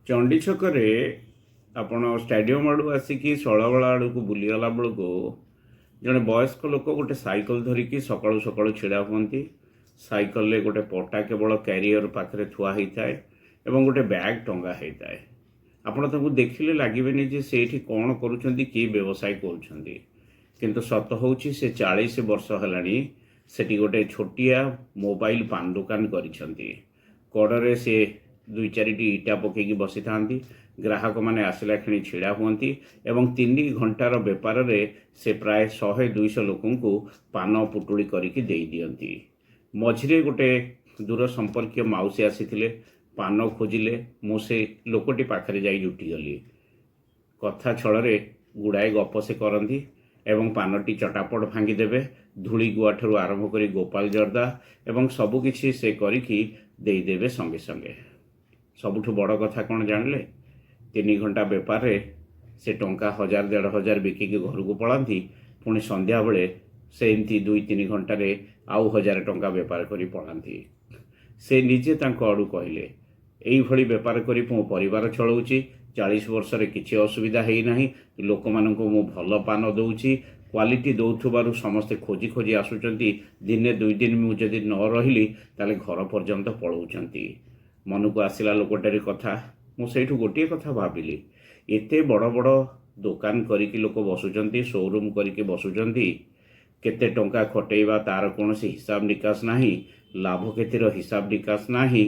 ଚଣ୍ଡୀ ଛକରେ ଆପଣ ଷ୍ଟାଡିୟମ୍ ଆଡ଼ୁ ଆସିକି ଶୈଳବାଳା ଆଡ଼କୁ ବୁଲିଗଲା ବେଳକୁ ଜଣେ ବୟସ୍କ ଲୋକ ଗୋଟେ ସାଇକେଲ ଧରିକି ସକାଳୁ ସକାଳୁ ଛିଡ଼ା ହୁଅନ୍ତି। ସାଇକେଲରେ ଗୋଟେ ପଟା କେବଳ କ୍ୟାରିୟର ପାଖରେ ଥୁଆ ହେଇଥାଏ ଏବଂ ଗୋଟେ ବ୍ୟାଗ୍ ଟଙ୍ଗା ହେଇଥାଏ। ଆପଣ ତାଙ୍କୁ ଦେଖିଲେ ଲାଗିବେନି ଯେ ସେ ଏଠି କ'ଣ କରୁଛନ୍ତି, କି ବ୍ୟବସାୟ କରୁଛନ୍ତି। କିନ୍ତୁ ସତ ହେଉଛି ସେ 40 ବର୍ଷ ହେଲାଣି ସେଠି ଗୋଟେ ଛୋଟିଆ ମୋବାଇଲ ପାନ ଦୋକାନ କରିଛନ୍ତି। କଡ଼ରେ ସେ 2-4ଟି ଇଟା ପକାଇକି ବସିଥାନ୍ତି। ଗ୍ରାହକମାନେ ଆସିଲା କ୍ଷଣି ଛିଡ଼ା ହୁଅନ୍ତି ଏବଂ 3 ଘଣ୍ଟାର ବେପାରରେ ସେ ପ୍ରାୟ 100-200 ଲୋକଙ୍କୁ ପାନ ପୁଟୁଳି କରିକି ଦେଇଦିଅନ୍ତି। ମଝିରେ ଗୋଟେ ଦୂର ସମ୍ପର୍କୀୟ ମାଉସୀ ଆସିଥିଲେ, ପାନ ଖୋଜିଲେ। ମୁଁ ସେ ଲୋକଟି ପାଖରେ ଯାଇ ଜୁଟିଗଲି। କଥା ଛଳରେ ଗୁଡ଼ାଏ ଗପ ସେ କରନ୍ତି ଏବଂ ପାନଟି ଚଟାପଟ ଭାଙ୍ଗିଦେବେ। ଧୂଳି ଗୁଆଠାରୁ ଆରମ୍ଭ କରି ଗୋପାଳ ଜର୍ଦା ଏବଂ ସବୁକିଛି ସେ କରିକି ଦେଇଦେବେ ସଙ୍ଗେ ସଙ୍ଗେ। ସବୁଠୁ ବଡ଼ କଥା କ'ଣ ଜାଣିଲେ? 3 ଘଣ୍ଟା ବେପାରରେ ସେ ଟଙ୍କା 1000-1500 ବିକିକି ଘରକୁ ପଳାନ୍ତି। ପୁଣି ସନ୍ଧ୍ୟାବେଳେ ସେ ଏମିତି 2-3 ଘଣ୍ଟାରେ ଆଉ 1000 ଟଙ୍କା ବେପାର କରି ପଳାନ୍ତି। ସେ ନିଜେ ତାଙ୍କ ଆଡ଼ୁ କହିଲେ, ଏଇଭଳି ବେପାର କରି ମୋ ପରିବାର ଚଳାଉଛି। 40 ବର୍ଷରେ କିଛି ଅସୁବିଧା ହେଇନାହିଁ। ଲୋକମାନଙ୍କୁ ମୁଁ ଭଲ ପାନ ଦେଉଛି, କ୍ୱାଲିଟି ଦେଉଥିବାରୁ ସମସ୍ତେ ଖୋଜି ଖୋଜି ଆସୁଛନ୍ତି। ଦିନେ 2 ଦିନ ମୁଁ ଯଦି ନ ରହିଲି ତାହେଲେ ଘର ପର୍ଯ୍ୟନ୍ତ ପଳାଉଛନ୍ତି। ମନକୁ ଆସିଲା ଲୋକଟାରି କଥା। ମୁଁ ସେଇଠୁ ଗୋଟିଏ କଥା ଭାବିଲି, ଏତେ ବଡ଼ ବଡ଼ ଦୋକାନ କରିକି ଲୋକ ବସୁଛନ୍ତି, ଶୋରୁମ୍ କରିକି ବସୁଛନ୍ତି। କେତେ ଟଙ୍କା ଖଟେଇବା ତା'ର କୌଣସି ହିସାବ ନିକାଶ ନାହିଁ, ଲାଭ କ୍ଷତିର ହିସାବ ନିକାଶ ନାହିଁ।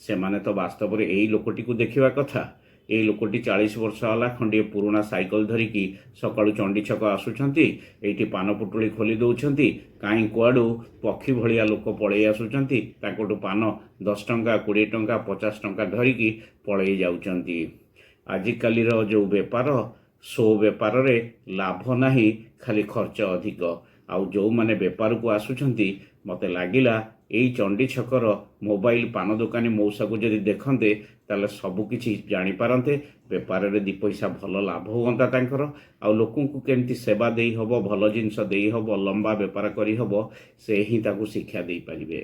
ସେମାନେ ତ ବାସ୍ତବରେ ଏଇ ଲୋକଟିକୁ ଦେଖିବା କଥା। ଏଇ ଲୋକଟି 40 ବର୍ଷ ହେଲା ଖଣ୍ଡିଏ ପୁରୁଣା ସାଇକେଲ ଧରିକି ସକାଳୁ ଚଣ୍ଡୀ ଛକ ଆସୁଛନ୍ତି, ଏଇଠି ପାନ ପୁଟୁଳି ଖୋଲି ଦେଉଛନ୍ତି। କାହିଁ କୁଆଡ଼ୁ ପକ୍ଷୀ ଭଳିଆ ଲୋକ ପଳେଇ ଆସୁଛନ୍ତି, ତାଙ୍କଠୁ ପାନ 10 ଟଙ୍କା, 20 ଟଙ୍କା, 50 ଟଙ୍କା ଧରିକି ପଳେଇ ଯାଉଛନ୍ତି। ଆଜିକାଲିର ଯେଉଁ ବେପାର, ଶୋ ବେପାରରେ ଲାଭ ନାହିଁ, ଖାଲି ଖର୍ଚ୍ଚ ଅଧିକ। ଆଉ ଯେଉଁମାନେ ବେପାରକୁ ଆସୁଛନ୍ତି, ମୋତେ ଲାଗିଲା ଏଇ ଚଣ୍ଡୀ ଛକର ମୋବାଇଲ ପାନ ଦୋକାନୀ ମଉସାକୁ ଯଦି ଦେଖନ୍ତେ ତାହେଲେ ସବୁକିଛି ଜାଣିପାରନ୍ତେ। ବେପାରରେ 2 ପଇସା ଭଲ ଲାଭ ହୁଅନ୍ତା ତାଙ୍କର। ଆଉ ଲୋକଙ୍କୁ କେମିତି ସେବା ଦେଇହେବ, ଭଲ ଜିନିଷ ଦେଇହେବ, ଲମ୍ବା ବେପାର କରିହେବ, ସେ ହିଁ ତାକୁ ଶିକ୍ଷା ଦେଇପାରିବେ।